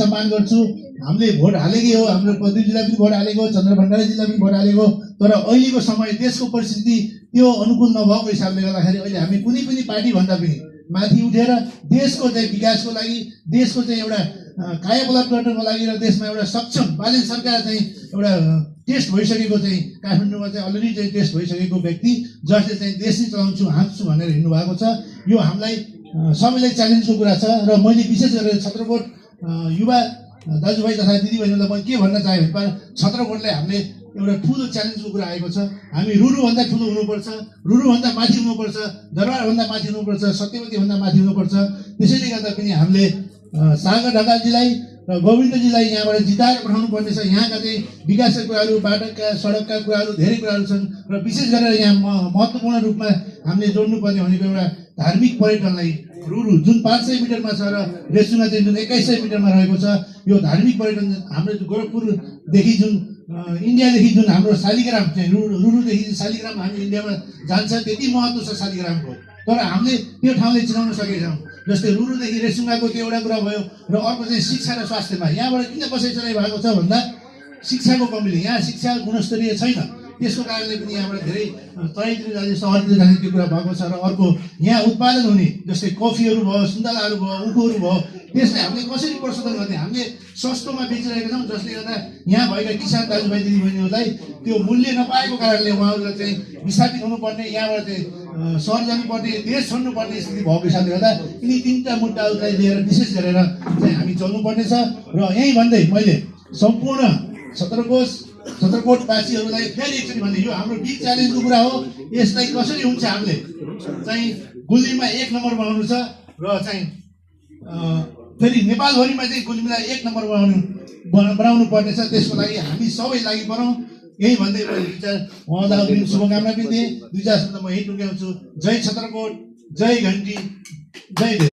सम्मान गर्छु। हामीले भोट हालेकै हो, हाम्रो पदवी जिल्ला पनि भोट हालेको, चन्द्रभण्डारी जिल्ला पनि भोट हालेको। तर अहिलेको समय देशको परिस्थिति त्यो अनुकूल नभएको हिसाबले गर्दाखेरि अहिले हामी कुनै पनि पार्टी भन्दा पनि माथि उठेर देशको चाहिँ विकासको लागि, देशको चाहिँ एउटा कायापलट गर्नको लागि र देशमा एउटा सक्षम बालिन सरकार चाहिँ एउटा टेस्ट भइसकेको चाहिँ काठमाडौँमा चाहिँ अलरेडी चाहिँ टेस्ट भइसकेको व्यक्ति जसले चाहिँ देश नै चलाउँछु हाँक्छु भनेर हिँड्नु भएको छ। यो हामीलाई सबैलाई च्यालेन्जको कुरा छ। र मैले विशेष गरेर छत्रकोट युवा दाजुभाइ तथा दिदीबहिनीलाई मैले के भन्न चाहेँ भने छत्रकोटलाई हामीले एउटा ठुलो च्यालेन्जको कुरा आएको छ। हामी रुरुभन्दा ठुलो हुनुपर्छ, रुरुभन्दा माथि हुनुपर्छ, दरबारभन्दा माथि हुनुपर्छ, सत्यवतीभन्दा माथि हुनुपर्छ। त्यसैले गर्दा पनि हामीले सागर ढकालजीलाई र गोविन्दजीलाई यहाँबाट जिताएर पठाउनु पर्नेछ। यहाँका चाहिँ विकासका कुराहरू, बाटोका सडकका कुराहरू धेरै कुराहरू छन्। र विशेष गरेर यहाँ महत्त्वपूर्ण रूपमा हामीले जोड्नुपर्ने भनेको एउटा धार्मिक पर्यटनलाई। रुरु जुन 500 मिटरमा छ र रेसुङ्गा चाहिँ जुन 2100 मिटरमा रहेको छ, यो धार्मिक पर्यटन हाम्रो गोरखपुरदेखि जुन इन्डियादेखि जुन हाम्रो शालिग्राम चाहिँ रुरुदेखि शालिग्राम हामी इन्डियामा जान्छ, त्यति महत्त्व छ शालिग्रामको। तर हामीले त्यो ठाउँले चिनाउन सकेका छौँ। जस्तै रुरुदेखि रेसुङ्गाको त्यो एउटा कुरा भयो। र अर्को चाहिँ शिक्षा र स्वास्थ्यमा यहाँबाट किन कसै चलाइ भएको छ भन्दा शिक्षाको कमीले, यहाँ शिक्षा गुणस्तरीय छैन। त्यसको कारणले पनि यहाँबाट धेरै तराईतिर जाने, सहरतिर जाने त्यो कुरा भएको छ। र अर्को यहाँ उत्पादन हुने जस्तै कफीहरू भयो, सुन्तलाहरू भयो, उखुहरू भयो, त्यसलाई हामीले कसरी प्रशोधन गर्ने, हामीले सस्तोमा बेचिरहेका छौँ। जसले गर्दा यहाँ भएका किसान दाजुभाइ दिदीबहिनीहरूलाई त्यो मूल्य नपाएको कारणले उहाँहरूलाई चाहिँ विस्थापित हुनुपर्ने, यहाँबाट चाहिँ सहर जानुपर्ने, देश छोड्नुपर्ने स्थिति भएको हिसाबले गर्दा यिनी 3टा मुद्दाहरूलाई लिएर विशेष गरेर चाहिँ हामी चल्नुपर्नेछ। र यहीँ भन्दै मैले सम्पूर्ण छत्रकोटवासीहरूलाई फेरि एकचोटि भन्दै, यो हाम्रो बिग च्यालेन्जको कुरा हो। यसलाई कसरी हुन्छ हामीले चाहिँ गुल्मीमा 1 नम्बर बनाउनु छ र चाहिँ फेरि नेपालभरिमा चाहिँ गुल्मीलाई 1 नम्बर बनाउनु पर्नेछ। त्यसको लागि हामी सबै लागि परौँ। यही भन्दै उहाँलाई अग्रिम शुभकामना पनि दिएँ। 2 शब्द म यही टुङ्ग्याउँछु। जय छत्रकोट, जय घन्टी, जय देश।